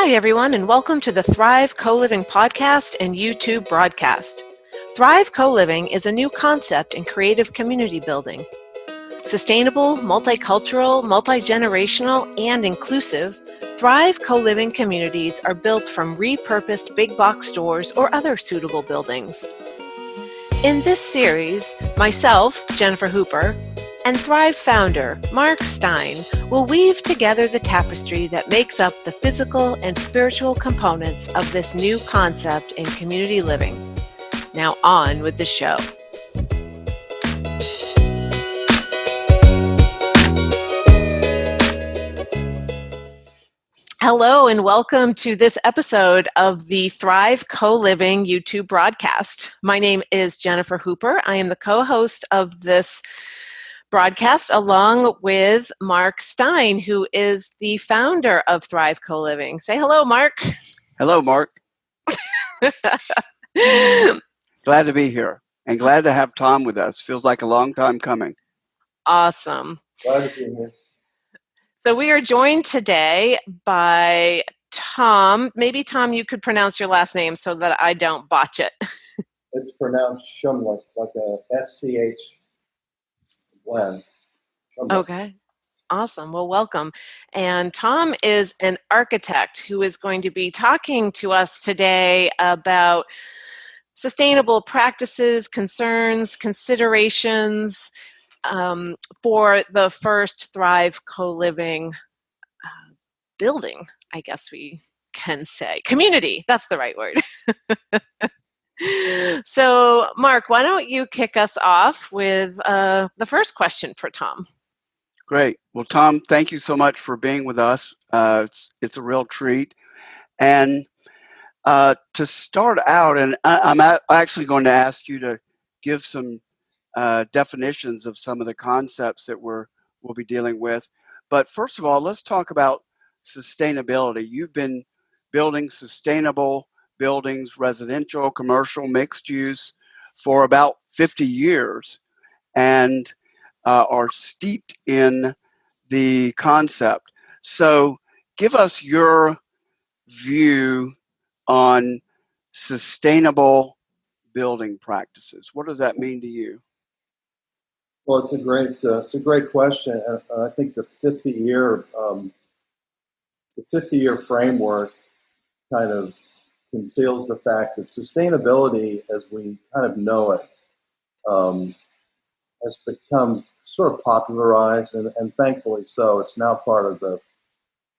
Hi, everyone, and welcome to the Thrive Co-Living podcast and YouTube broadcast. Thrive Co-Living is a new concept in creative community building. Sustainable, multicultural, multi-generational, and inclusive, Thrive Co-Living communities are built from repurposed big box stores or other suitable buildings. In this series, myself, Jennifer Hooper, and Thrive founder, Mark Stein, will weave together the tapestry that makes up the physical and spiritual components of this new concept in community living. Now on with the show. Hello and welcome to this episode of the Thrive Co-Living YouTube broadcast. My name is Jennifer Hooper. I am the co-host of this broadcast along with Mark Stein, who is the founder of Thrive Co-Living. Say hello, Mark. Hello, Mark. Glad to be here and glad to have Tom with us. Feels like a long time coming. Awesome. Glad to be here. So we are joined today by Tom. Maybe, Tom, you could pronounce your last name so that I don't botch it. It's pronounced Szumlic, like a SCH blend. Szumlic. Okay. Awesome. Well, welcome. And Tom is an architect who is going to be talking to us today about sustainable practices, concerns, considerations for the first Thrive Co-Living building, I guess we can say. Community, that's the right word. So, Mark, why don't you kick us off with the first question for Tom? Great. Well, Tom, thank you so much for being with us. It's a real treat. And to start out, and I'm actually going to ask you to give some definitions of some of the concepts that we'll be dealing with. But first of all, let's talk about sustainability. You've been building sustainable buildings, residential, commercial, mixed use, for about 50 years and are steeped in the concept. So give us your view on sustainable building practices. What does that mean to you? Well, it's a great question, and I think the 50-year framework kind of conceals the fact that sustainability, as we kind of know it, has become sort of popularized, and thankfully so. It's now part of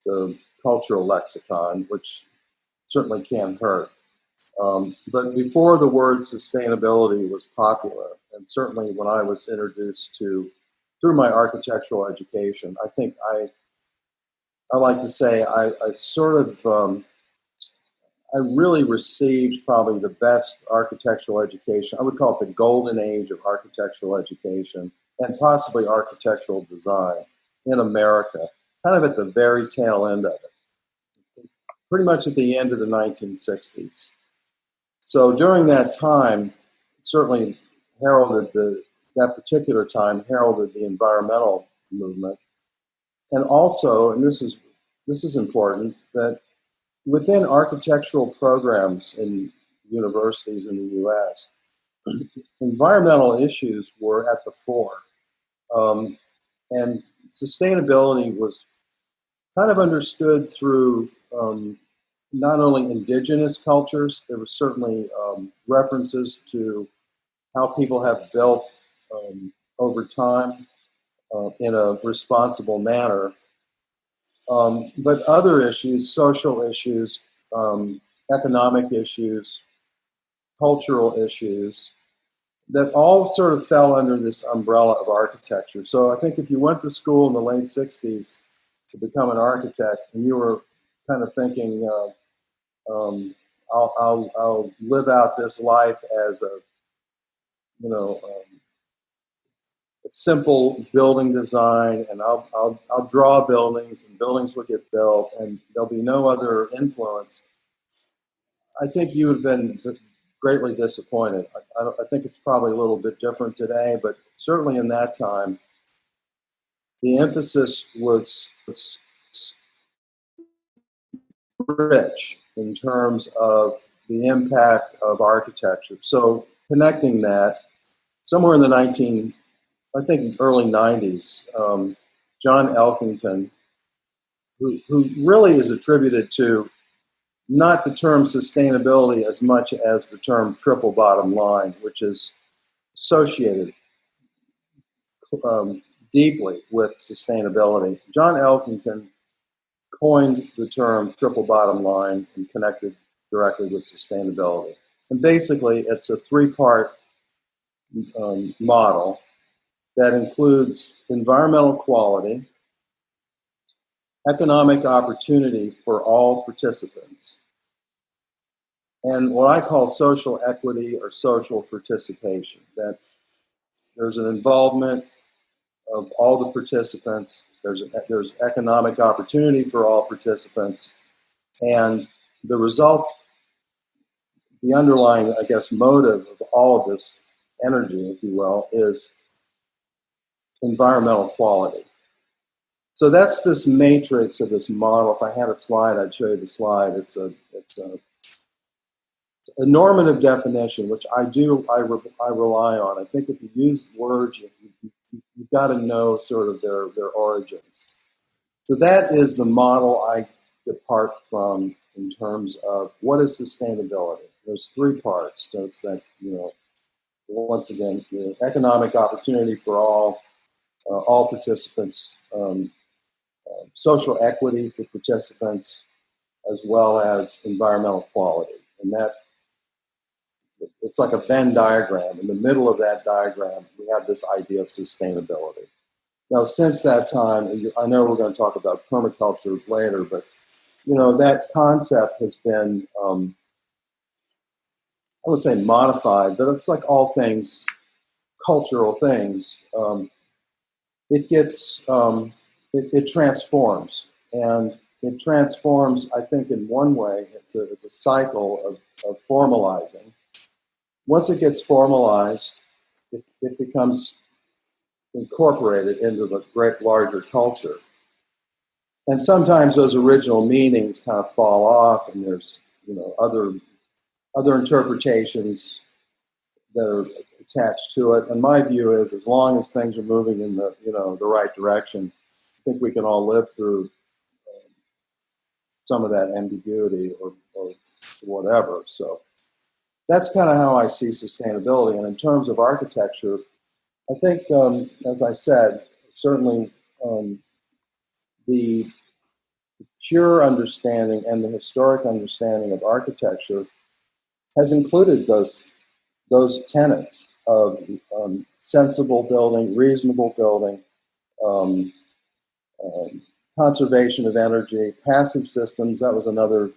the cultural lexicon, which certainly can't hurt. But before the word sustainability was popular, and certainly when I was introduced to through my architectural education, I think I like to say I really received probably the best architectural education. I would call it the golden age of architectural education and possibly architectural design in America, kind of at the very tail end of it, pretty much at the end of the 1960s. So during that time, certainly that particular time heralded the environmental movement. And also, and this is important, that within architectural programs in universities in the U.S., environmental issues were at the fore. And sustainability was kind of understood through not only indigenous cultures, there were certainly references to how people have built over time in a responsible manner. But other issues, social issues, economic issues, cultural issues, that all sort of fell under this umbrella of architecture. So I think if you went to school in the late 60s to become an architect and you were kind of thinking, I'll live out this life as a simple building design, and I'll draw buildings, and buildings will get built, and there'll be no other influence. I think you have been greatly disappointed. I think it's probably a little bit different today, but certainly in that time, the emphasis was rich in terms of the impact of architecture. So connecting that, somewhere in the early 90s, John Elkington, who really is attributed to not the term sustainability as much as the term triple bottom line, which is associated deeply with sustainability. John Elkington coined the term triple bottom line and connected directly with sustainability. And basically, it's a three-part model that includes environmental quality, economic opportunity for all participants, and what I call social equity or social participation, that there's an involvement of all the participants, there's economic opportunity for all participants, and the result, the underlying, I guess, motive of all of this energy, if you will, is environmental quality. So that's this matrix of this model. If I had a slide, I'd show you the slide. It's a normative definition, which I rely on. I think if you use words, you've got to know sort of their origins. So that is the model I depart from in terms of what is sustainability. There's three parts. So it's that, once again, economic opportunity for all participants, social equity for participants, as well as environmental quality. And that, it's like a Venn diagram. In the middle of that diagram, we have this idea of sustainability. Now, since that time, I know we're going to talk about permaculture later, but that concept has been, I would say, modified. But it's like all things, cultural things. It gets, it transforms, and it transforms. I think in one way, it's a cycle of formalizing. Once it gets formalized, it becomes incorporated into the great larger culture. And sometimes those original meanings kind of fall off, and there's other interpretations that are attached to it. And my view is, as long as things are moving in the the right direction, I think we can all live through some of that ambiguity or whatever. So that's kind of how I see sustainability. And in terms of architecture, I think, as I said, certainly the pure understanding and the historic understanding of architecture has included those tenets of sensible building, reasonable building, conservation of energy, passive systems. That was another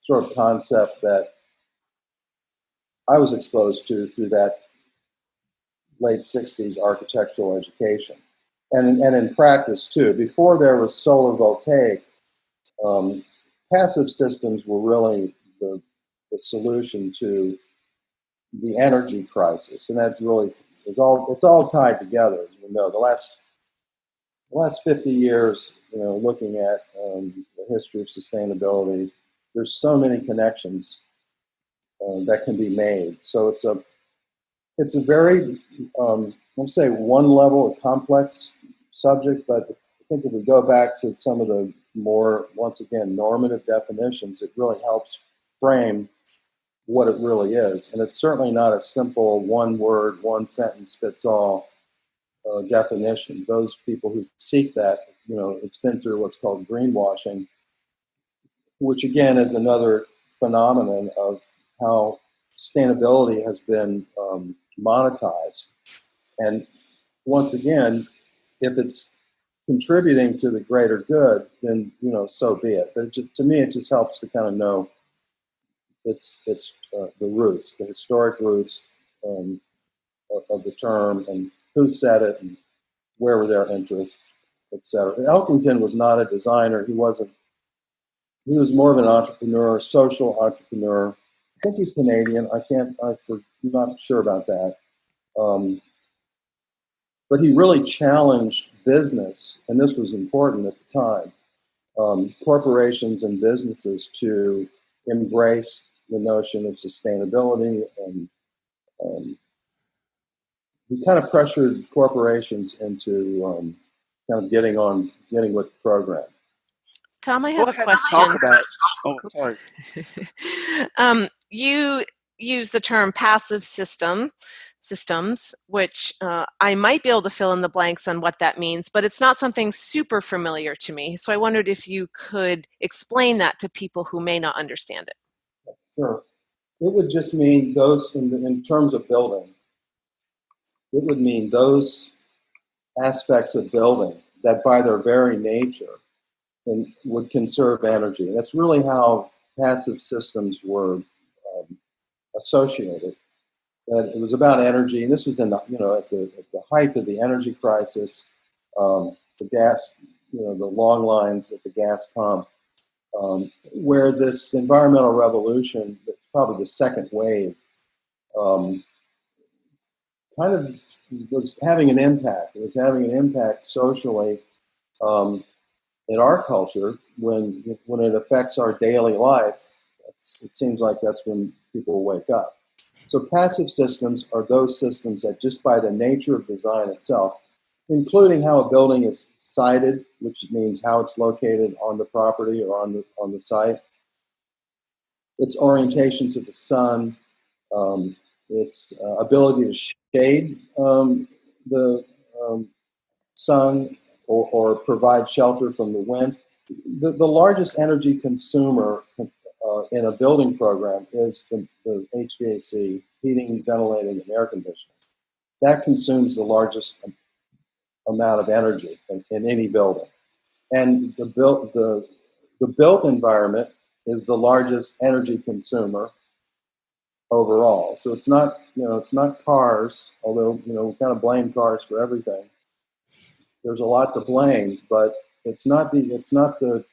sort of concept that I was exposed to through that late 60s architectural education. And in practice too. Before there was solar voltaic, passive systems were really the solution to the energy crisis, and that really is it's all tied together. As we know, the last 50 years, looking at the history of sustainability, there's so many connections that can be made. So it's a very, let's say, one level, a complex subject, but I think if we go back to some of the more, once again, normative definitions, it really helps frame what it really is. And it's certainly not a simple one word, one sentence fits all definition. Those people who seek that, it's been through what's called greenwashing, which again is another phenomenon of how sustainability has been monetized. And once again, if it's contributing to the greater good, then so be it. But to me, it just helps to kind of know it's the roots, the historic roots of the term, and who said it, and where were their interests, etc. Elkington was not a designer. He was more of an entrepreneur, social entrepreneur. I think he's Canadian. I'm not sure about that. But he really challenged business, and this was important at the time, corporations and businesses to embrace the notion of sustainability, and we kind of pressured corporations into kind of getting with the program. Tom, I Go have a ahead and question. talk about. Oh, sorry. You use the term passive systems, which I might be able to fill in the blanks on what that means, but it's not something super familiar to me. So I wondered if you could explain that to people who may not understand it. Sure. It would just mean those, in terms of building, it would mean those aspects of building that by their very nature would conserve energy. That's really how passive systems were associated. That it was about energy, and this was in the, at the height of the energy crisis, the gas, the long lines at the gas pump, where this environmental revolution, it's probably the second wave, kind of was having an impact. It was having an impact socially in our culture when it affects our daily life. It seems like that's when people wake up. So passive systems are those systems that just by the nature of design itself, including how a building is sited, which means how it's located on the property or on the site, its orientation to the sun, its ability to shade the sun or provide shelter from the wind. The largest energy consumer in a building program is the HVAC, heating, ventilating, and air conditioning. That consumes the largest amount of energy in any building. And the built environment is the largest energy consumer overall. So it's not cars, although we kind of blame cars for everything. There's a lot to blame, but it's not the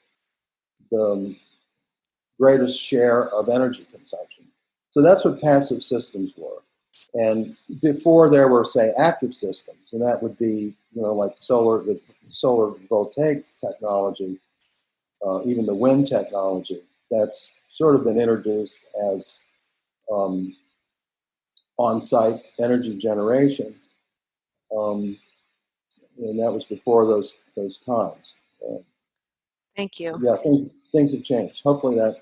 greatest share of energy consumption. So that's what passive systems were. And before there were, say, active systems, and that would be, like solar voltaic technology, even the wind technology, that's sort of been introduced as on-site energy generation, and that was before those times. Thank you. Yeah, things have changed. Hopefully that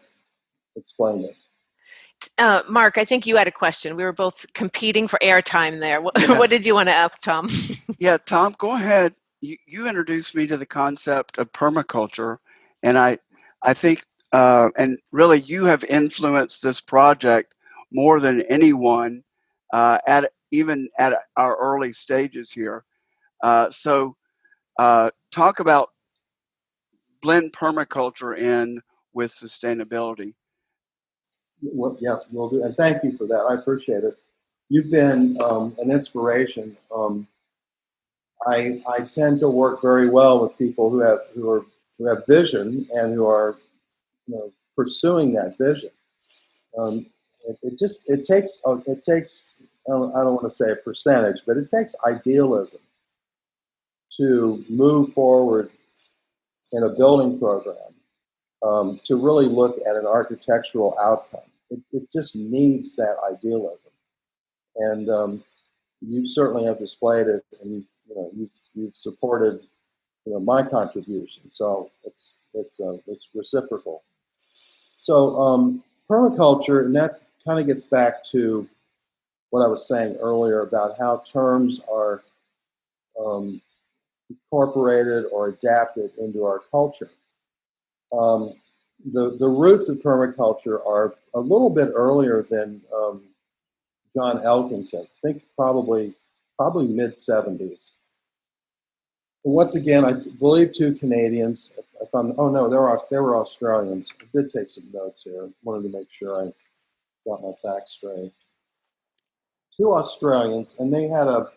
explained it. Mark, I think you had a question. We were both competing for airtime there. What, Yes. What did you want to ask, Tom? Yeah, Tom, go ahead. You introduced me to the concept of permaculture, and I think, and really you have influenced this project more than anyone even at our early stages here. So talk about blend permaculture in with sustainability. Well, yeah, we'll do. And thank you for that. I appreciate it. You've been an inspiration. I tend to work very well with people who have vision and who are pursuing that vision. It takes I don't want to say a percentage, but it takes idealism to move forward in a building program, to really look at an architectural outcome. It just needs that idealism, and you certainly have displayed it, and you've supported my contribution. So it's reciprocal. So permaculture, and that kind of gets back to what I was saying earlier about how terms are incorporated or adapted into our culture. The roots of permaculture are a little bit earlier than John Elkington. I think probably mid-70s. And once again, I believe two Canadians. They were Australians. I did take some notes here. Wanted to make sure I got my facts straight. Two Australians, and they had a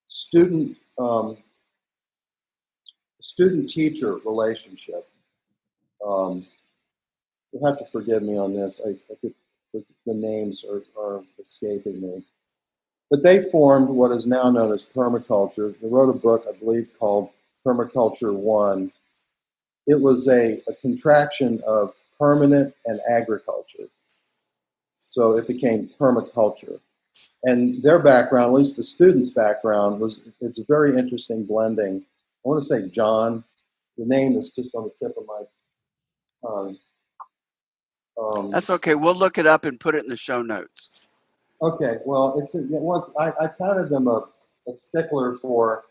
student-teacher relationship. You'll have to forgive me on this. The names are escaping me. But they formed what is now known as permaculture. They wrote a book, I believe, called Permaculture 1. it was a contraction of permanent and agriculture. So it became permaculture. And their background, at least the students' background, it's a very interesting blending. I want to say John. The name is just on the tip of my tongue. That's okay. We'll look it up and put it in the show notes. Okay, well, I kind of am a stickler for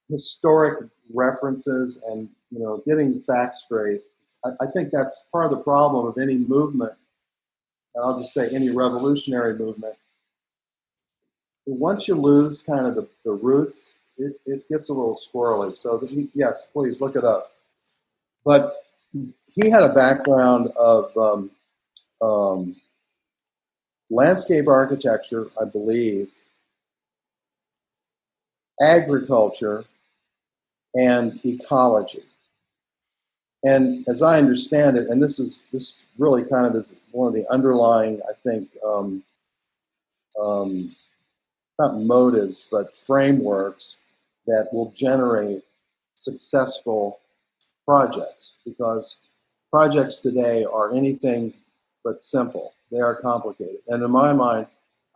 historic references and getting facts straight. I think that's part of the problem of any movement, and I'll just say any revolutionary movement. Once you lose kind of the roots, it gets a little squirrely. So yes, please look it up. But he had a background of landscape architecture, I believe, agriculture, and ecology. And as I understand it, and this really kind of is one of the underlying, I think, not motives, but frameworks that will generate successful projects, because projects today are anything but simple. They are complicated. And in my mind,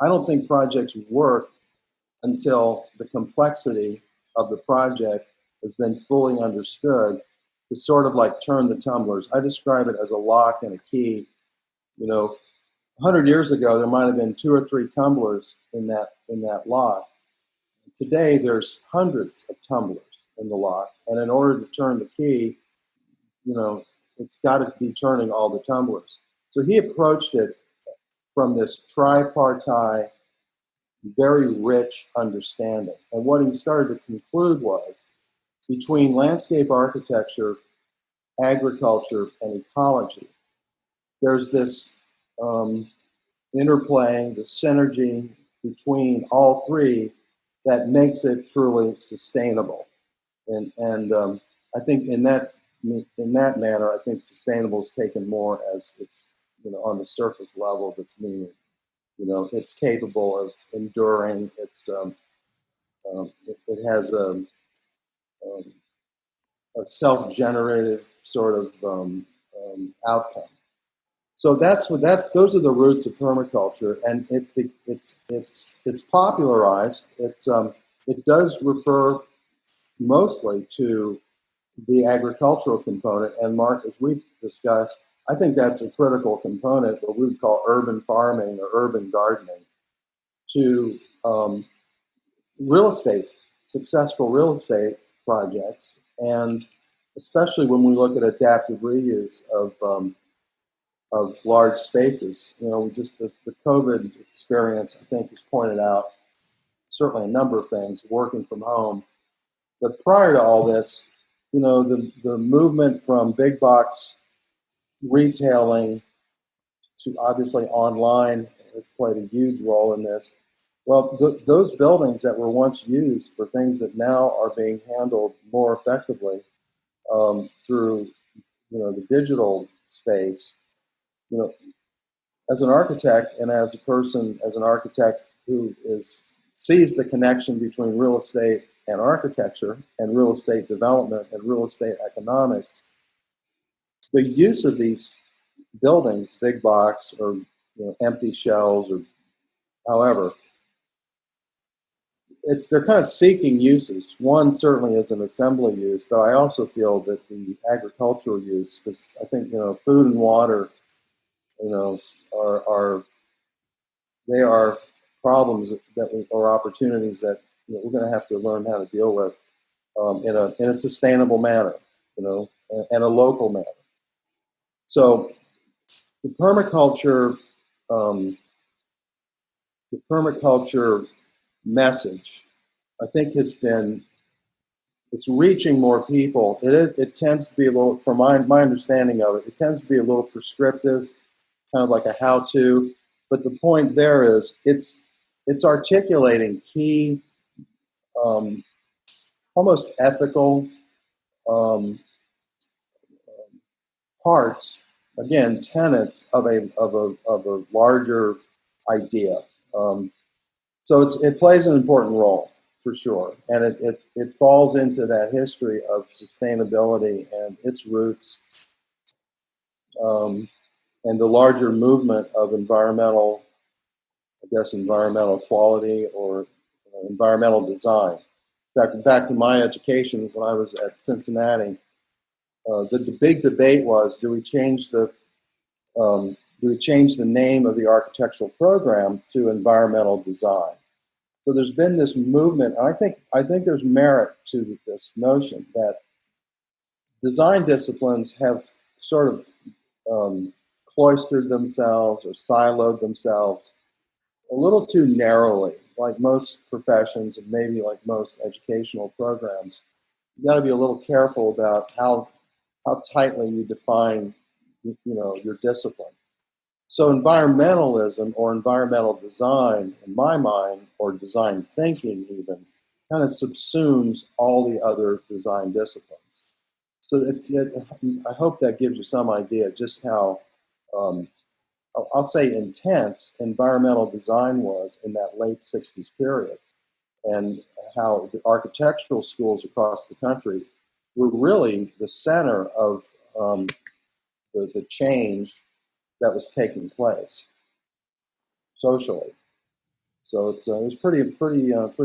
I don't think projects work until the complexity of the project has been fully understood, to sort of like turn the tumblers. I describe it as a lock and a key. 100 years ago, there might have been 2 or 3 tumblers in that lock. Today, there's hundreds of tumblers in the lock, and in order to turn the key, it's got to be turning all the tumblers. So he approached it from this tripartite, very rich understanding. And what he started to conclude was, between landscape architecture, agriculture, and ecology, there's this interplaying, the synergy between all three that makes it truly sustainable. And I think in that manner, I think sustainable is taken more as it's on the surface level of its meaning. It's capable of enduring. It has a self-generative sort of outcome. So those are the roots of permaculture, and it's popularized. It does refer mostly to the agricultural component, and Mark, as we've discussed, I think that's a critical component, what we would call urban farming or urban gardening, to real estate, successful real estate projects, and especially when we look at adaptive reuse of large spaces. Just the COVID experience, I think, has pointed out certainly a number of things, working from home. But prior to all this, the movement from big box retailing to obviously online has played a huge role in this. Well, those buildings that were once used for things that now are being handled more effectively through the digital space, as an architect and as an architect who sees the connection between real estate and architecture and real estate development and real estate economics, the use of these buildings, big box or empty shells or however, they're kind of seeking uses. One certainly is an assembly use, but I also feel that the agricultural use, because I think food and water, are problems or opportunities that we're going to have to learn how to deal with in a sustainable manner, and a local manner. So the permaculture message, I think, it's reaching more people. It tends to be a little, from my understanding of it, it tends to be a little prescriptive, kind of like a how-to. But the point there is, it's articulating key, almost ethical parts, again, tenets of a larger idea. So it plays an important role for sure. And it falls into that history of sustainability and its roots, and the larger movement of environmental quality or environmental design. Back to my education when I was at Cincinnati, the big debate was: do we change the name of the architectural program to environmental design? So there's been this movement, and I think there's merit to this notion that design disciplines have sort of cloistered themselves or siloed themselves a little too narrowly, like most professions and maybe like most educational programs. You got to be a little careful about how tightly you define, your discipline. So environmentalism or environmental design, in my mind, or design thinking even, kind of subsumes all the other design disciplines. So I hope that gives you some idea just how, I'll say, intense environmental design was in that late 60s period, and how the architectural schools across the country were really the center of the change that was taking place socially. So it was pretty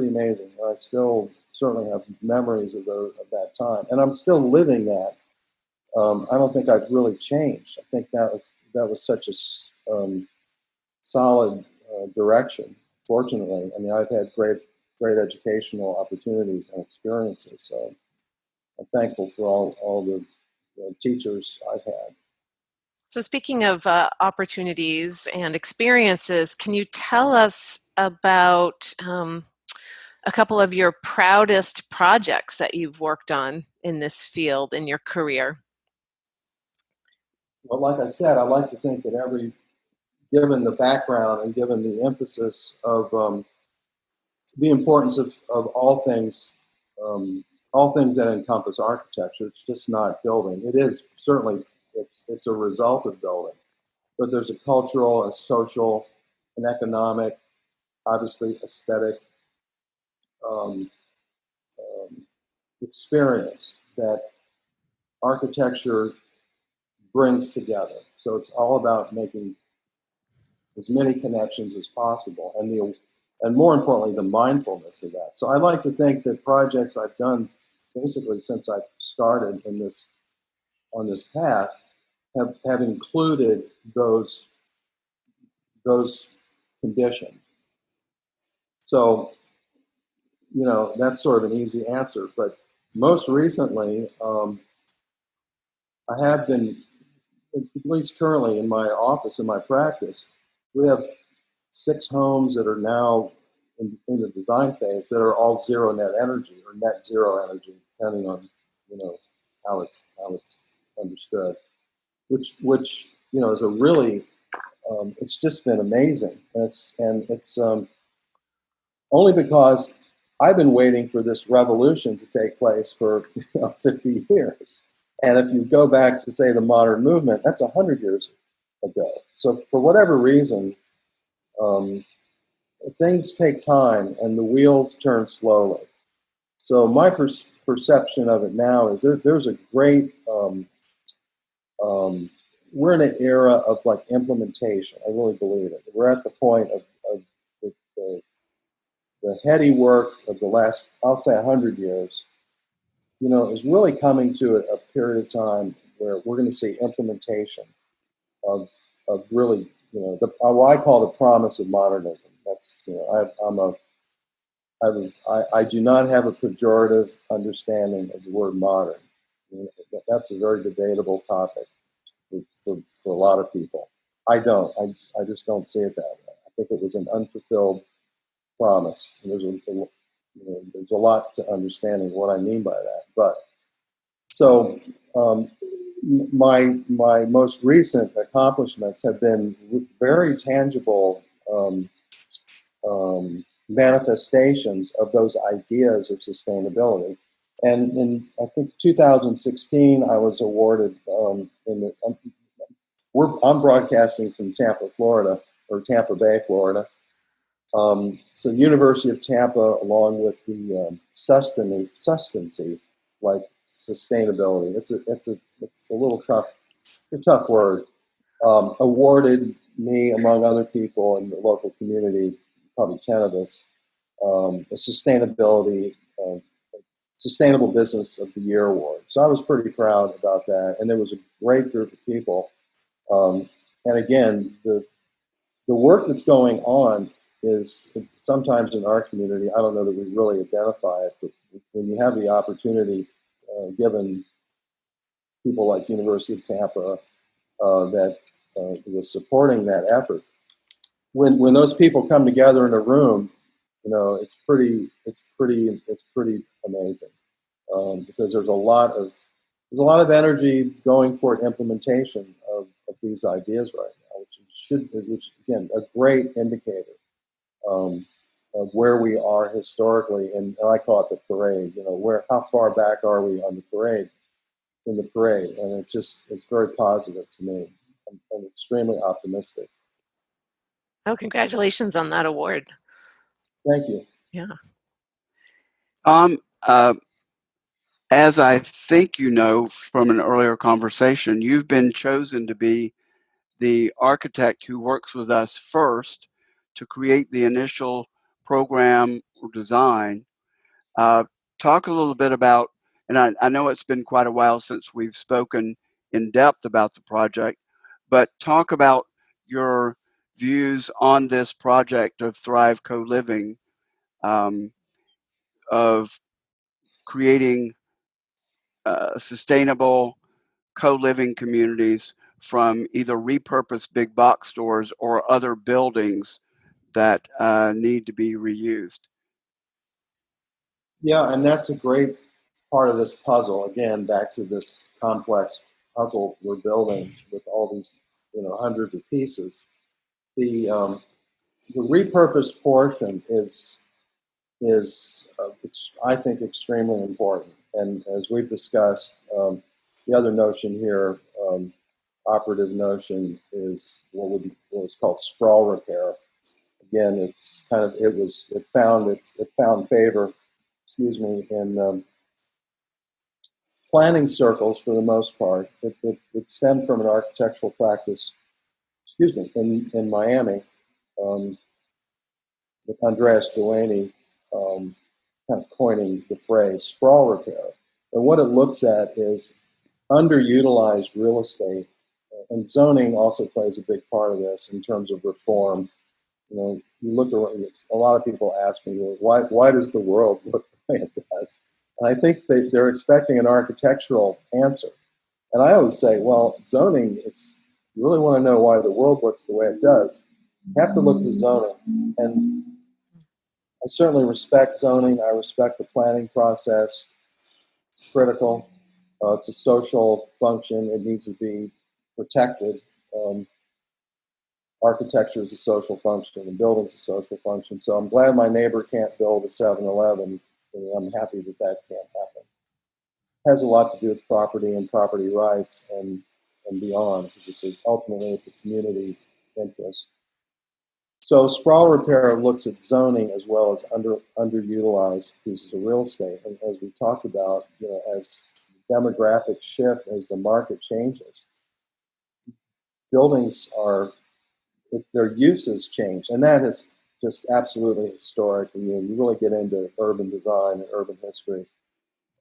amazing. I still certainly have memories of that time, and I'm still living that. I don't think I've really changed. I think that was such a solid direction. Fortunately, I mean, I've had great educational opportunities and experiences. So I'm thankful for all the teachers I've had. So speaking of opportunities and experiences, can you tell us about a couple of your proudest projects that you've worked on in this field in your career? Well, like I said, I like to think that given the background and given the emphasis of the importance of all things that encompass architecture, it's just not building. It is certainly, it's a result of building, but there's a cultural, a social, an economic, obviously aesthetic experience that architecture brings together. So it's all about making as many connections as possible, and more importantly, the mindfulness of that. So I like to think that projects I've done basically since I started on this path have included those conditions. So, that's sort of an easy answer, but most recently, I have been, at least currently in my office, in my practice, we have 6 homes that are now in the design phase that are all zero net energy or net zero energy, depending on, how it's understood, which is a really, it's just been amazing. And it's only because I've been waiting for this revolution to take place for 50 years. And if you go back to, say, the modern movement, that's 100 years ago. So for whatever reason, things take time and the wheels turn slowly. So my perception of it now is there's a great, we're in an era of like implementation. I really believe it. We're at the point of the heady work of the last, I'll say 100 years, is really coming to a period of time where we're going to see implementation of really, what I call the promise of modernism. That's, I do not have a pejorative understanding of the word modern. That's a very debatable topic for a lot of people. I don't. I just don't see it that way. I think it was an unfulfilled promise. And there's a lot to understanding what I mean by that. But so my most recent accomplishments have been very tangible manifestations of those ideas of sustainability. And in, I think, 2016, I was awarded I'm broadcasting from Tampa, Florida, or Tampa Bay, Florida. So University of Tampa, along with the sustenance, like sustainability, it's a little tough, a tough word. Awarded me, among other people in the local community, probably 10 of us, a Sustainable Business of the Year award. So I was pretty proud about that, and there was a great group of people. And again, the work that's going on is sometimes in our community, I don't know that we really identify it, but when you have the opportunity, given people like University of Tampa that was supporting that effort, when those people come together in a room, it's pretty amazing, because there's a lot of energy going toward implementation of these ideas right now, which again, a great indicator of where we are historically, and I call it the parade. How far back are we on the parade? In the parade, and it's very positive to me. I'm extremely optimistic. Oh, congratulations on that award. Thank you. Yeah. As I think you know from an earlier conversation, you've been chosen to be the architect who works with us first to create the initial program or design. Talk a little bit about, and I know it's been quite a while since we've spoken in depth about the project, but talk about your views on this project of Thrive Co-Living, of creating sustainable co-living communities from either repurposed big box stores or other buildings that need to be reused. Yeah, and that's a great part of this puzzle. Again, back to this complex puzzle we're building with all these, hundreds of pieces. The repurposed portion is I think extremely important. And as we've discussed, the other notion here, operative notion, is what's called sprawl repair. Again, it found favor, in planning circles for the most part. It stemmed from an architectural practice, in Miami, with Andreas Duane, kind of coining the phrase sprawl repair. And what it looks at is underutilized real estate, and zoning also plays a big part of this in terms of reform. You look around, a lot of people ask me, why does the world look the way it does? And I think they're expecting an architectural answer. And I always say, well, zoning is, you really want to know why the world looks the way it does, you have to look to zoning. And I certainly respect zoning. I respect the planning process. It's critical. It's a social function. It needs to be protected. Architecture is a social function, and building is a social function. So I'm glad my neighbor can't build a 7-Eleven. I'm happy that can't happen. It has a lot to do with property and property rights and beyond, because ultimately it's a community interest. So sprawl repair looks at zoning as well as underutilized pieces of real estate. And as we talked about, as demographics shift, as the market changes, buildings their uses change, and that is just absolutely historic. And you really get into urban design and urban history.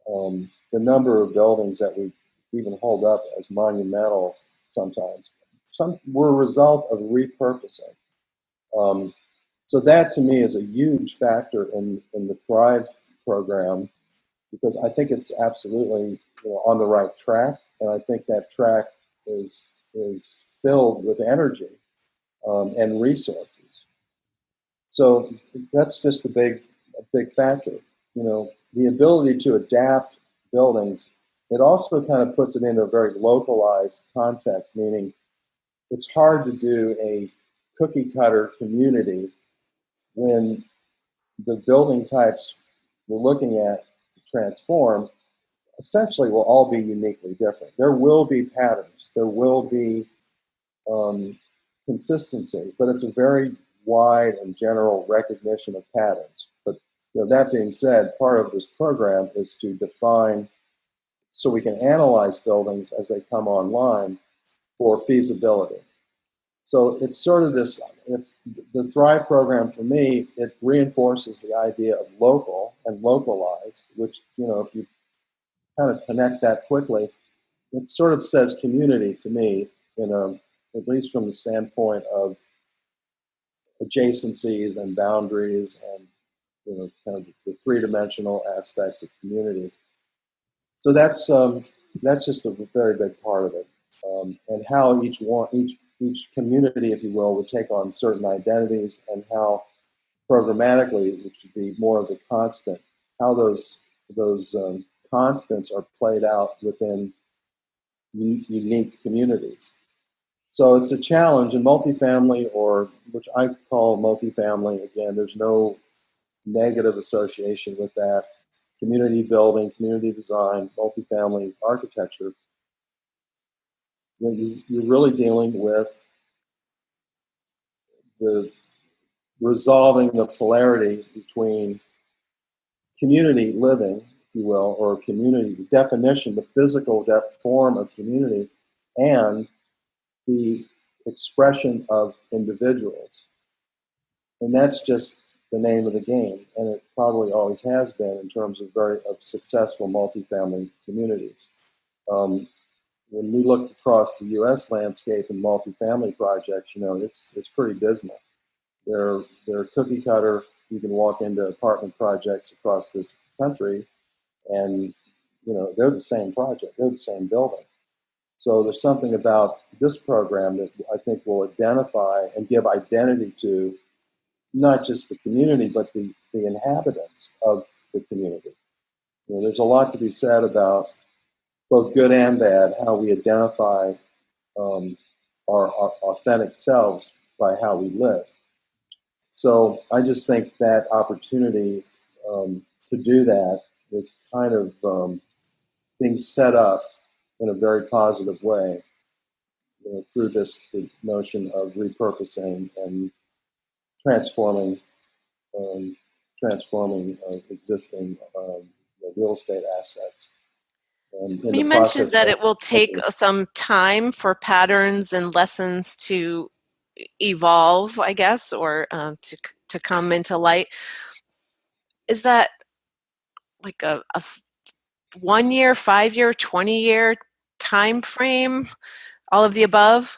The number of buildings that we even hold up as monumental sometimes, some were a result of repurposing. So that to me is a huge factor in the Thrive program, because I think it's absolutely on the right track, and I think that track is filled with energy and resources. So that's just a big factor. The ability to adapt buildings. It also kind of puts it into a very localized context, meaning it's hard to do a cookie cutter community when the building types we're looking at to transform essentially will all be uniquely different. There will be patterns, there will be consistency, but it's a very wide and general recognition of patterns. But that being said, part of this program is to define so we can analyze buildings as they come online for feasibility. So it's sort of this, it's the Thrive program for me, it reinforces the idea of local and localized, which, if you kind of connect that quickly, it sort of says community to me, at least from the standpoint of adjacencies and boundaries and, kind of the three-dimensional aspects of community. So that's just a very big part of it, and how each community, if you will, would take on certain identities, and how programmatically, which would be more of the constant, how those constants are played out within unique communities. So it's a challenge in multifamily, or which I call multifamily. Again, there's no negative association with that. Community building, community design, multifamily architecture. You're really dealing with the resolving the polarity between community living, if you will, or community, the definition, the physical form of community, and the expression of individuals. And that's just the name of the game, and it probably always has been in terms of successful multifamily communities. When we look across the U.S. landscape in multifamily projects, it's pretty dismal. They're cookie cutter. You can walk into apartment projects across this country, and they're the same project, they're the same building. So there's something about this program that I think will identify and give identity to not just the community, but the inhabitants of the community. There's a lot to be said about both good and bad, how we identify our authentic selves by how we live. So I just think that opportunity to do that is kind of being set up in a very positive way through the notion of repurposing and transforming existing real estate assets. You mentioned that it will take some time for patterns and lessons to evolve, I guess, or to come into light. Is that like a 1 year, 5 year, 20-year time frame? All of the above?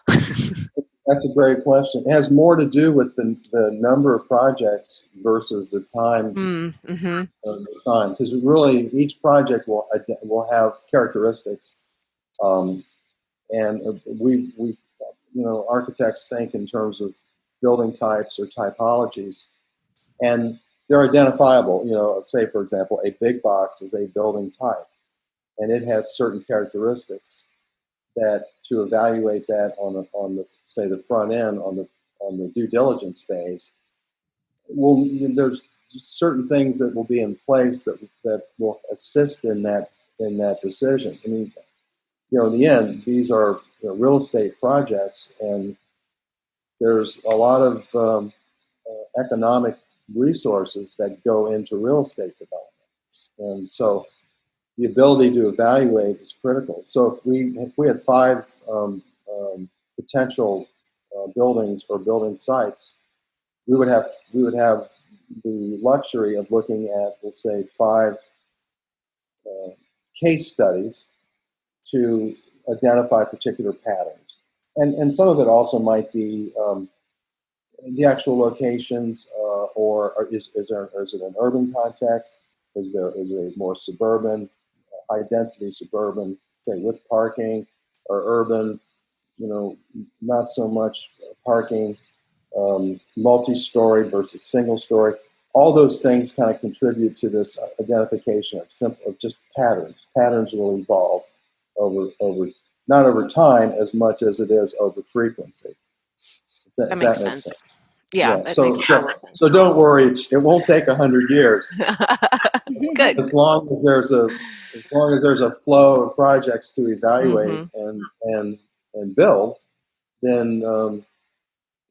That's a great question. It has more to do with the number of projects versus the time. Because really, each project will have characteristics, and we architects think in terms of building types or typologies, and they're identifiable. Say for example, a big box is a building type, and it has certain characteristics that to evaluate that on the front end on the due diligence phase, there's certain things that will be in place that will assist in that decision. I mean, in the end, these are real estate projects, and there's a lot of economic resources that go into real estate development, and so the ability to evaluate is critical. So if we had 5 potential buildings or building sites, we would have the luxury of looking at, let's say, 5 case studies to identify particular patterns, and some of it also might be the actual locations, or is it an urban context? Is it more suburban? High density suburban, say with parking, or urban, not so much parking, multi-story versus single story. All those things kind of contribute to this identification of just patterns. Patterns will evolve over not over time as much as it is over frequency. That makes sense. Yeah, that so, makes sense. So don't worry, it won't take 100 years. It's good. As long as there's a flow of projects to evaluate and build, then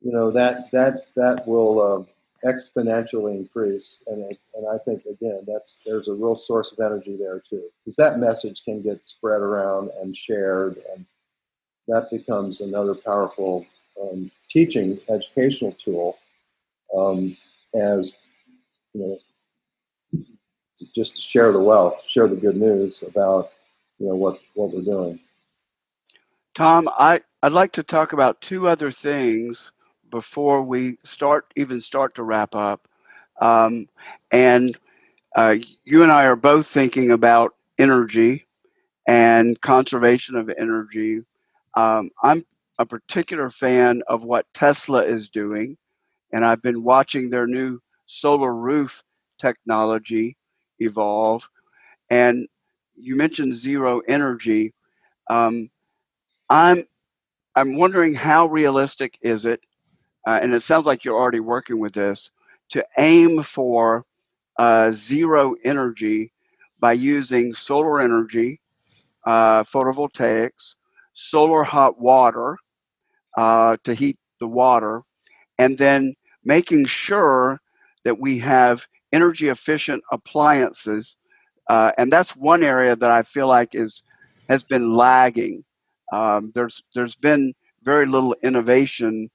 that will exponentially increase, and I think again there's a real source of energy there too, because that message can get spread around and shared, and that becomes another powerful teaching educational tool, as just to share the wealth, share the good news about what we're doing. Tom, I'd like to talk about two other things before we start to wrap up. And you and I are both thinking about energy and conservation of energy. I'm a particular fan of what Tesla is doing, and I've been watching their new solar roof technology evolve. And you mentioned zero energy. Um, I'm I'm wondering how realistic is it, and it sounds like you're already working with this, to aim for zero energy by using solar energy, photovoltaics, solar hot water to heat the water, and then making sure that we have energy efficient appliances. And that's one area that I feel like has been lagging. There's been very little innovation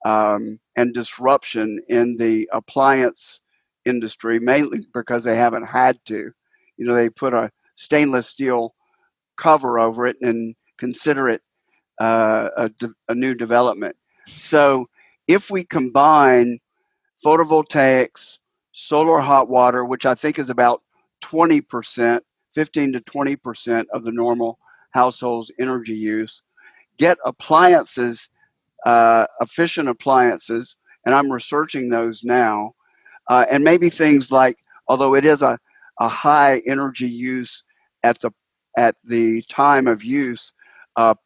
and disruption in the appliance industry, mainly because they haven't had to. They put a stainless steel cover over it and consider it a new development. So if we combine photovoltaics, solar hot water, which I think is about 20%, 15 to 20% of the normal household's energy use, get appliances, efficient appliances, and I'm researching those now, and maybe things like, although it is a high energy use at the time of use,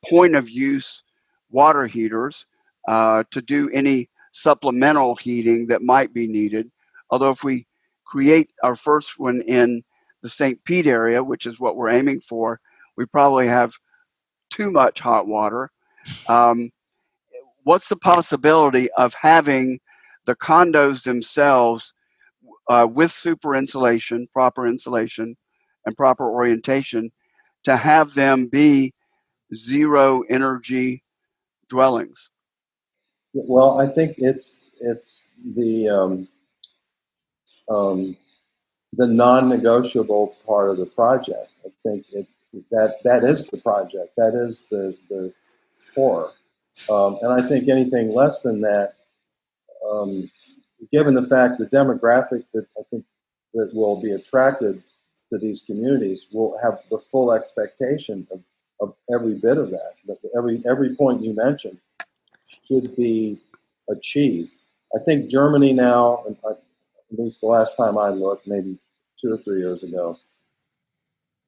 point of use water heaters to do any supplemental heating that might be needed. Although if we create our first one in the St. Pete area, which is what we're aiming for, we probably have too much hot water. Um, what's the possibility of having the condos themselves with super insulation, proper insulation, and proper orientation to have them be zero energy dwellings? Well, I think it's the non-negotiable part of the project. I think that is the project. That is the core. And I think anything less than that, given the fact the demographic that I think that will be attracted to these communities will have the full expectation of every bit of that. But every point you mentioned should be achieved. I think Germany now, at least the last time I looked, maybe 2 or 3 years ago,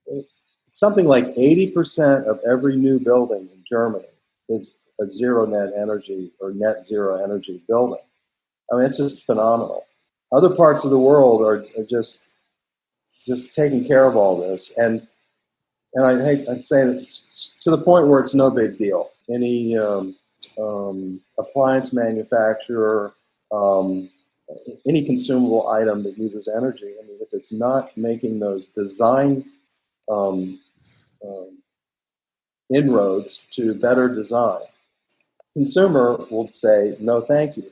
it's something like 80% of every new building in Germany is a zero net energy or net zero energy building. I mean, it's just phenomenal. Other parts of the world are just taking care of all this, and I'd say that to the point where it's no big deal. Any appliance manufacturer, any consumable item that uses energy, I mean, if it's not making those design inroads to better design, consumer will say no, thank you.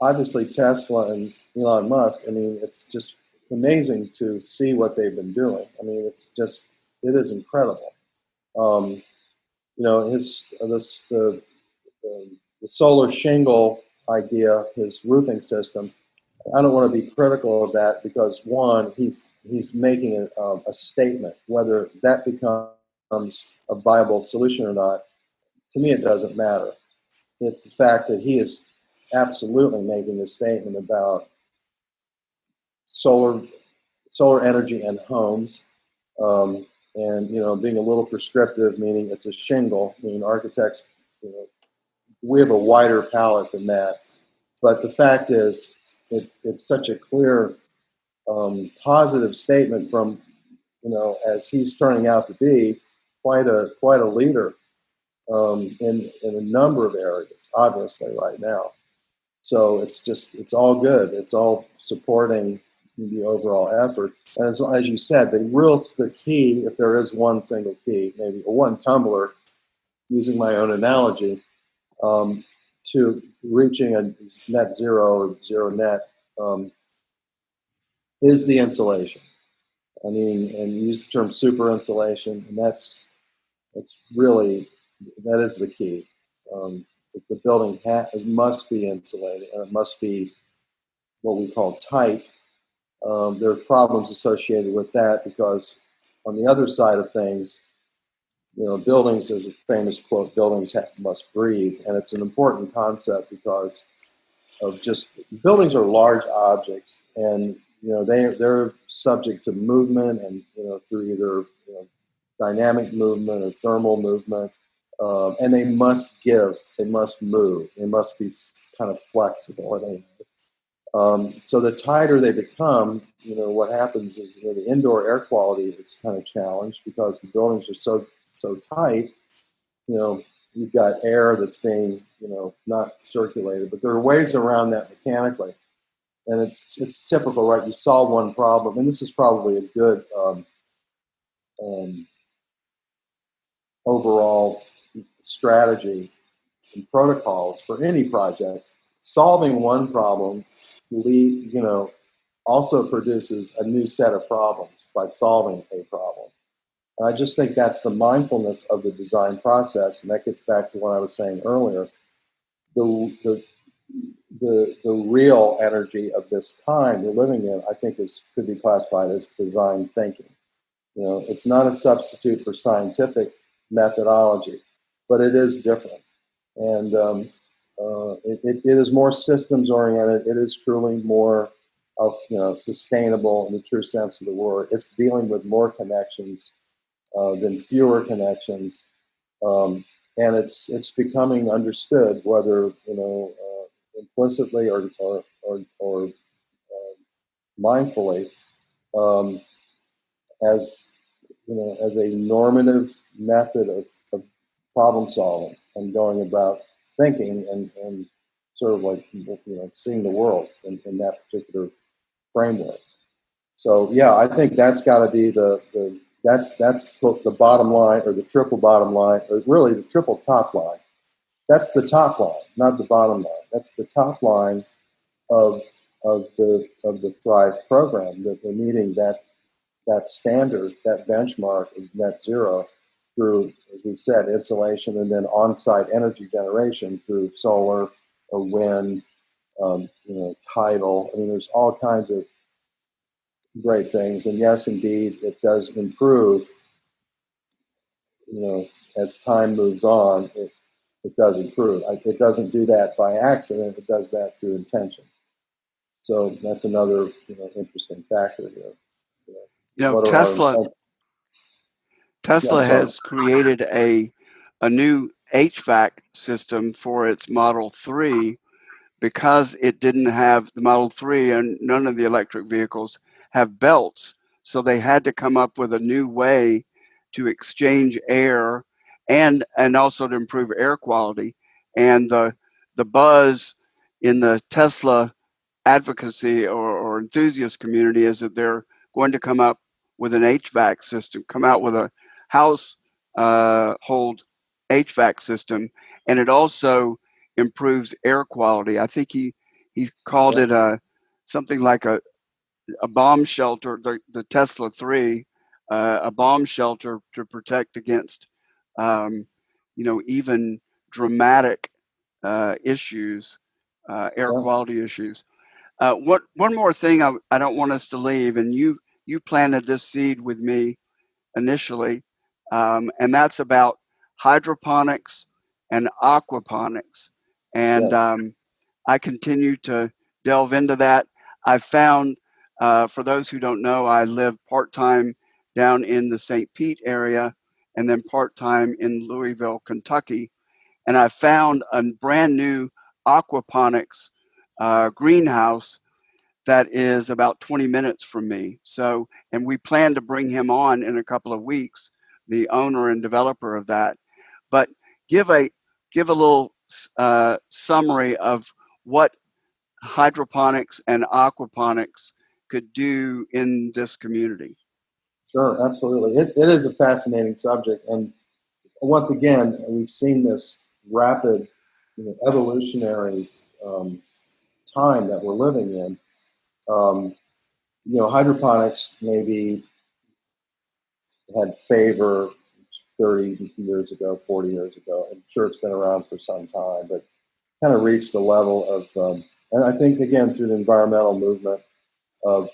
Obviously, Tesla and Elon Musk, I mean, it's just amazing to see what they've been doing. I mean, it is incredible. The solar shingle idea, his roofing system, I don't want to be critical of that because, one, he's making a statement. Whether that becomes a viable solution or not, to me, it doesn't matter. It's the fact that he is absolutely making a statement about solar energy in homes, and being a little prescriptive, meaning it's a shingle. I mean, architects, we have a wider palette than that. But the fact is, it's such a clear positive statement from, as he's turning out to be quite a leader. in a number of areas, obviously, right now. So it's all good. It's all supporting the overall effort. And as you said, the key, if there is one single key, maybe one tumbler, using my own analogy, to reaching a net zero or zero net, is the insulation. I mean, and you use the term super insulation, and that's really, that is the key. The building it must be insulated, and it must be what we call tight. There are problems associated with that because on the other side of things, buildings, there's a famous quote, buildings must breathe. And it's an important concept because of just, buildings are large objects and, they're subject to movement and, through either dynamic movement or thermal movement. And they must move, they must be kind of flexible. So the tighter they become, what happens is the indoor air quality is kind of challenged because the buildings are so tight. You've got air that's being not circulated, but there are ways around that mechanically, and it's typical, right? You solve one problem, and this is probably a good overall strategy and protocols for any project. Solving one problem also produces a new set of problems by solving a problem. And I just think that's the mindfulness of the design process, and that gets back to what I was saying earlier. The real energy of this time we're living in, I think, could be classified as design thinking. It's not a substitute for scientific methodology, but it is different, and it is more systems oriented. It is truly more, sustainable in the true sense of the word. It's dealing with more connections than fewer connections, and it's becoming understood, whether implicitly or mindfully, as as a normative method of problem solving and going about thinking and sort of like seeing the world in that particular framework. So yeah, I think that's got to be that's the bottom line, or the triple bottom line, or really the triple top line. That's the top line, not the bottom line. That's the top line of the Thrive program, that we're meeting that standard, that benchmark of net zero through, as we've said, insulation, and then on-site energy generation through solar or wind, tidal. I mean, there's all kinds of great things. And yes, indeed, it does improve, as time moves on, it does improve. It doesn't do that by accident. It does that through intention. So that's another, interesting factor here. Tesla has created a new HVAC system for its Model 3 because it didn't have the Model 3, and none of the electric vehicles have belts. So they had to come up with a new way to exchange air and also to improve air quality. And the buzz in the Tesla advocacy or enthusiast community is that they're going to come up with an HVAC system, come out with a household HVAC system, and it also improves air quality. I think he called it something like a bomb shelter, the Tesla 3, a bomb shelter to protect against even dramatic issues, air quality issues. One more thing I don't want us to leave, and you planted this seed with me initially, and that's about hydroponics and aquaponics. And I continue to delve into that. I found, for those who don't know, I live part-time down in the St. Pete area and then part-time in Louisville, Kentucky. And I found a brand new aquaponics greenhouse that is about 20 minutes from me. So, and we plan to bring him on in a couple of weeks, the owner and developer of that. But give a little summary of what hydroponics and aquaponics could do in this community. Sure, absolutely. It is a fascinating subject, and once again, we've seen this rapid, evolutionary time that we're living in. Hydroponics maybe had favor 30 years ago, 40 years ago. I'm sure it's been around for some time, but kind of reached the level of, and I think again through the environmental movement of,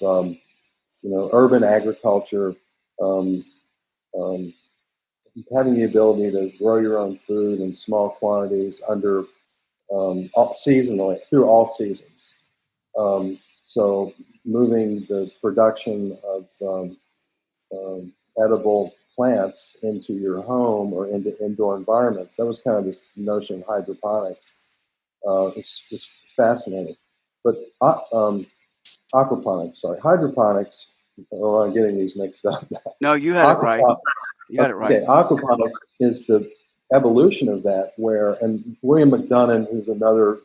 urban agriculture, having the ability to grow your own food in small quantities under seasonally through all seasons. So moving the production of edible plants into your home or into indoor environments. That was kind of this notion of hydroponics. It's just fascinating. But hydroponics. Oh, I'm getting these mixed up. No, you had it right. You had it right. Okay, aquaponics is the evolution of that, and William McDonough, who's another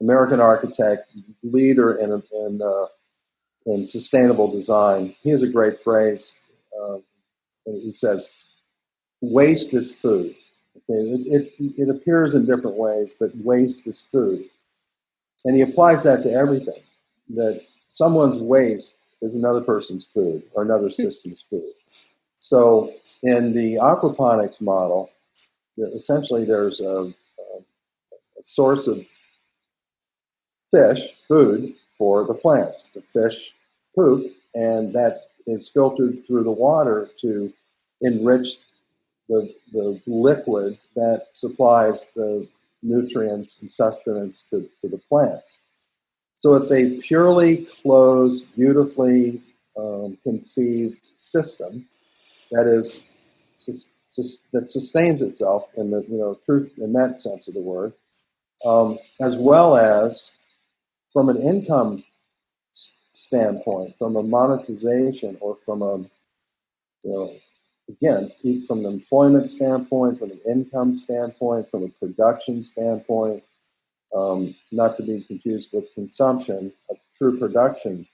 American architect, leader in sustainable design, he has a great phrase. He says, "Waste is food." Okay? It appears in different ways, but waste is food. And he applies that to everything, that someone's waste is another person's food or another system's food. So in the aquaponics model, essentially there's a source of food for the plants. The fish poop, and that is filtered through the water to enrich the liquid that supplies the nutrients and sustenance to the plants. So it's a purely closed, beautifully conceived system that is that sustains itself in the truth in that sense of the word, as well as from an income standpoint, from a monetization, or from a again, from an employment standpoint, from an income standpoint, from a production standpoint, not to be confused with consumption, a true production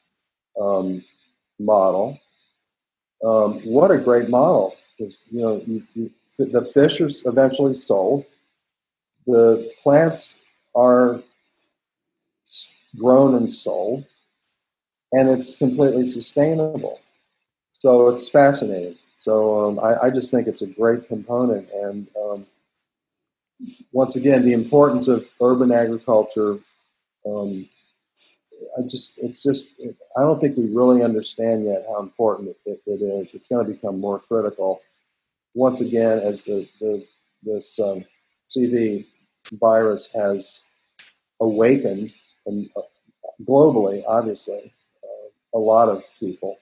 model. What a great model! Because the fish are eventually sold. The plants are grown and sold, and it's completely sustainable. So it's fascinating. So I just think it's a great component, and once again, the importance of urban agriculture. I don't think we really understand yet how important it is. It's going to become more critical once again as this CV virus has awakened, and globally, obviously, a lot of people.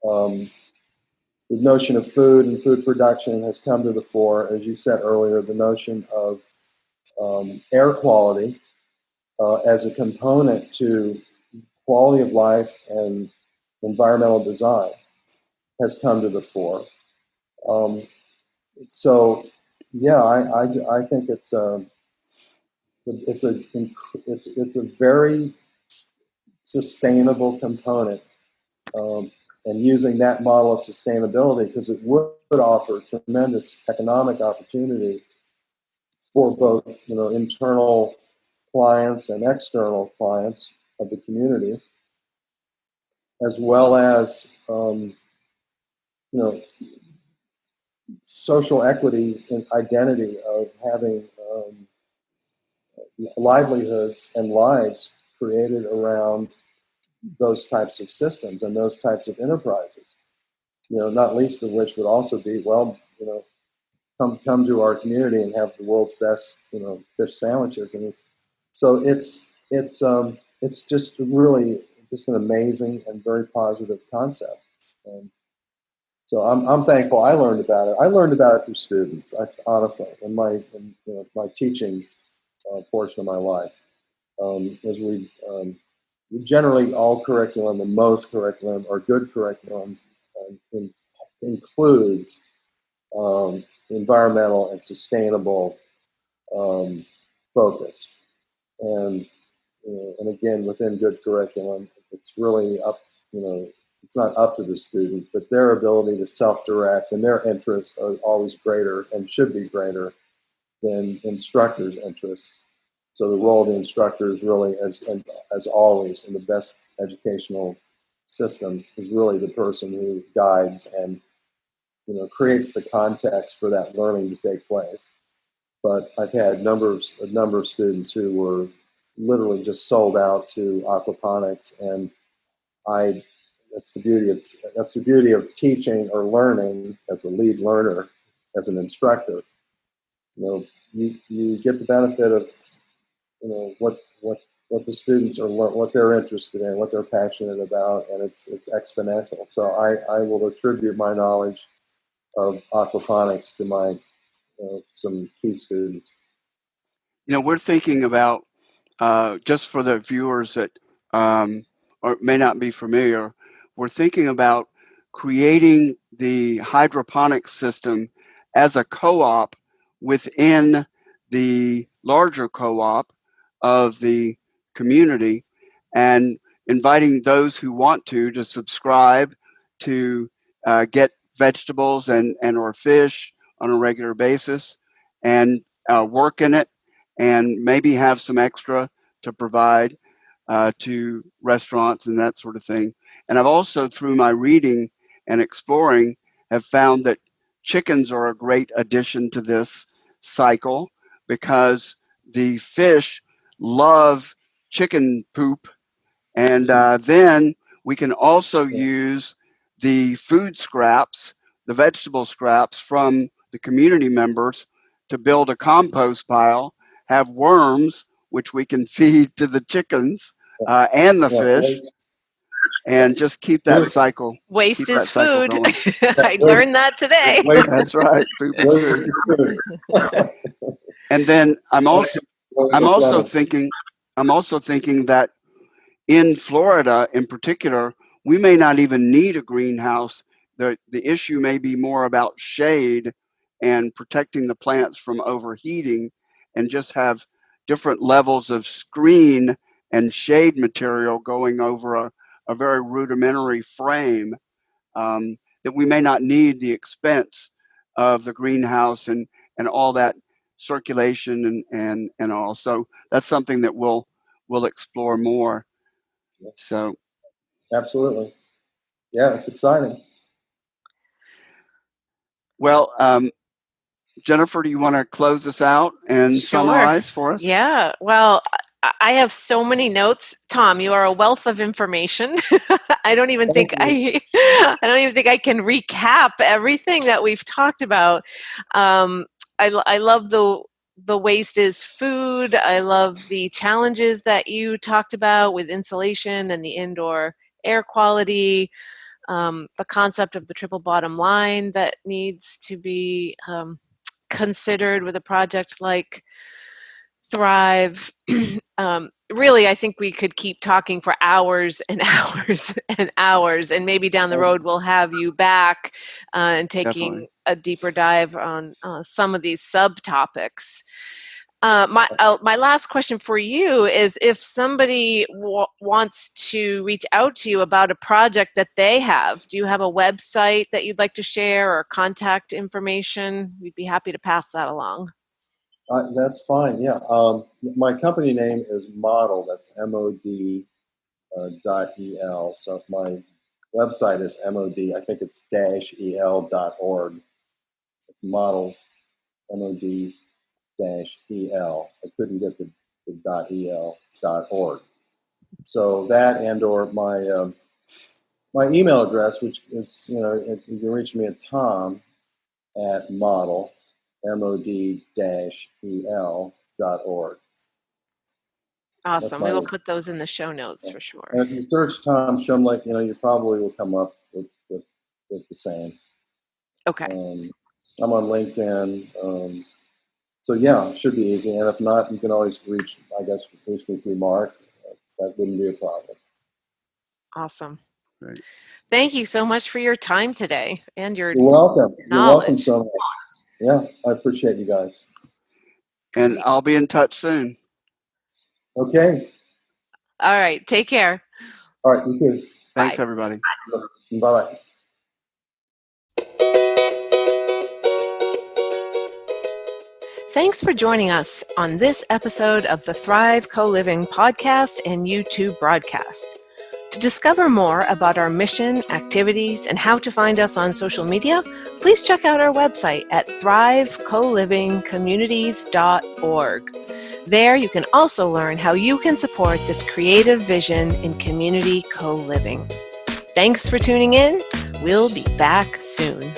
The notion of food and food production has come to the fore. As you said earlier, the notion of air quality as a component to quality of life and environmental design has come to the fore. So, yeah, I think it's a very sustainable component. And using that model of sustainability, because it would offer tremendous economic opportunity for both internal clients and external clients of the community, as well as social equity and identity of having livelihoods and lives created around those types of systems and those types of enterprises. Not least of which would also be, come to our community and have the world's best, fish sandwiches. So it's just really just an amazing and very positive concept. So I'm thankful I learned about it. I learned about it through students, honestly, in my teaching portion of my life. As we generally all curriculum and most curriculum or good curriculum includes environmental and sustainable focus. And and again, within good curriculum, it's really up, it's not up to the student, but their ability to self-direct and their interests are always greater and should be greater than instructors' interests. So the role of the instructor is really, as always, in the best educational systems, is really the person who guides and creates the context for that learning to take place. But I've had a number of students who were literally just sold out to aquaponics, and that's the beauty of teaching or learning as a lead learner, as an instructor. You get the benefit of what the students are, what they're interested in, what they're passionate about, and it's exponential. So I will attribute my knowledge of aquaponics to my some key students. We're thinking about, just for the viewers that or may not be familiar, we're thinking about creating the hydroponics system as a co-op within the larger co-op of the community, and inviting those who want to subscribe to get vegetables and or fish on a regular basis, and work in it, and maybe have some extra to provide to restaurants and that sort of thing. And I've also, through my reading and exploring, have found that chickens are a great addition to this cycle, because the fish love chicken poop. And then we can also use the food scraps, the vegetable scraps from the community members, to build a compost pile, have worms, which we can feed to the chickens and the fish, and just keep that cycle. Waste is cycle food. going. I learned that today. That's right. Food is food. And then I'm also thinking that in Florida, in particular, we may not even need a greenhouse. The issue may be more about shade and protecting the plants from overheating, and just have different levels of screen and shade material going over a very rudimentary frame, that we may not need the expense of the greenhouse and all that circulation and all. So that's something that we'll explore more. So absolutely, yeah, it's exciting. Well, Jennifer, do you want to close us out and summarize for us? Yeah. Well, I have so many notes. Tom, you are a wealth of information. I don't even think I can recap everything that we've talked about. I love the waste is food. I love the challenges that you talked about with insulation and the indoor air quality. The concept of the triple bottom line that needs to be considered with a project like Thrive. Really, I think we could keep talking for hours and hours and hours, and maybe down the road we'll have you back and taking Definitely a deeper dive on some of these subtopics. My last question for you is, if somebody wants to reach out to you about a project that they have, do you have a website that you'd like to share, or contact information? We'd be happy to pass that along. That's fine, yeah. My company name is Model, that's MOD .el. So my website is MOD, I think it's -el.org. It's Model, MOD -el. I couldn't get the .el.org. So that, and or my email address, which is, you can reach me at Tom at Model, MOD-EL.org. Awesome. We will put those in the show notes for sure. And if you search Tom Szumlic, you probably will come up with the same. Okay. I'm on LinkedIn. So yeah, it should be easy. And if not, you can always reach me through Mark. That wouldn't be a problem. Awesome. Great. Thank you so much for your time today and your You're welcome. knowledge. You're welcome so much. Yeah, I appreciate you guys. And I'll be in touch soon. Okay. All right. Take care. All right. You too. Thanks, Bye. everybody. Bye-bye. Thanks for joining us on this episode of the Thrive Co-Living podcast and YouTube broadcast. To discover more about our mission, activities, and how to find us on social media, please check out our website at thrivecolivingcommunities.org. There you can also learn how you can support this creative vision in community co-living. Thanks for tuning in. We'll be back soon.